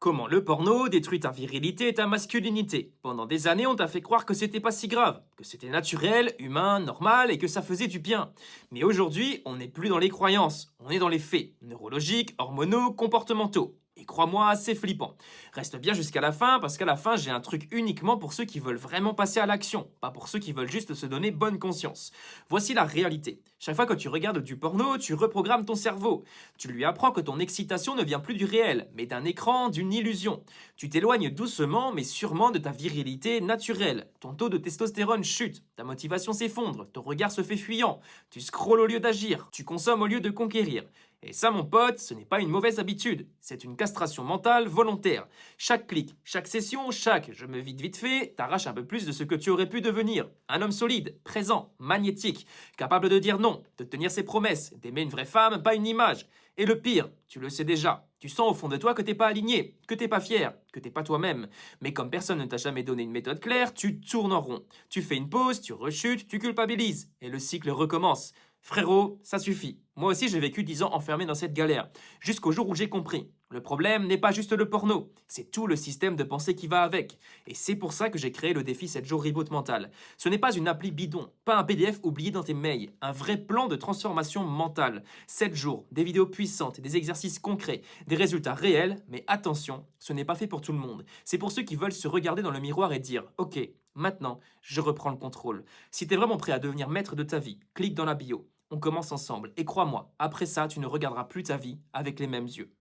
Comment le porno détruit ta virilité et ta masculinité. Pendant des années, on t'a fait croire que c'était pas si grave, que c'était naturel, humain, normal et que ça faisait du bien. Mais aujourd'hui, on n'est plus dans les croyances, on est dans les faits, neurologiques, hormonaux, comportementaux. Et crois-moi, c'est flippant. Reste bien jusqu'à la fin, parce qu'à la fin, j'ai un truc uniquement pour ceux qui veulent vraiment passer à l'action, pas pour ceux qui veulent juste se donner bonne conscience. Voici la réalité. Chaque fois que tu regardes du porno, tu reprogrammes ton cerveau. Tu lui apprends que ton excitation ne vient plus du réel, mais d'un écran, d'une illusion. Tu t'éloignes doucement, mais sûrement de ta virilité naturelle. Ton taux de testostérone chute, ta motivation s'effondre, ton regard se fait fuyant. Tu scrolles au lieu d'agir, tu consommes au lieu de conquérir. Et ça, mon pote, ce n'est pas une mauvaise habitude, c'est une castration mentale volontaire. Chaque clic, chaque session, chaque je me vide vite fait, t'arrache un peu plus de ce que tu aurais pu devenir. Un homme solide, présent, magnétique, capable de dire non, de tenir ses promesses, d'aimer une vraie femme, pas une image. Et le pire, tu le sais déjà, tu sens au fond de toi que t'es pas aligné, que t'es pas fier, que t'es pas toi-même. Mais comme personne ne t'a jamais donné une méthode claire, tu tournes en rond. Tu fais une pause, tu rechutes, tu culpabilises. Et le cycle recommence. Frérot, ça suffit. Moi aussi j'ai vécu 10 ans enfermé dans cette galère. Jusqu'au jour où j'ai compris. Le problème n'est pas juste le porno, c'est tout le système de pensée qui va avec. Et c'est pour ça que j'ai créé le défi 7 jours reboot mental. Ce n'est pas une appli bidon, pas un PDF oublié dans tes mails, un vrai plan de transformation mentale. 7 jours, des vidéos puissantes, des exercices concrets, des résultats réels, mais attention, ce n'est pas fait pour tout le monde. C'est pour ceux qui veulent se regarder dans le miroir et dire OK, maintenant, je reprends le contrôle. Si t'es vraiment prêt à devenir maître de ta vie, clique dans la bio. On commence ensemble et crois-moi, après ça, tu ne regarderas plus ta vie avec les mêmes yeux.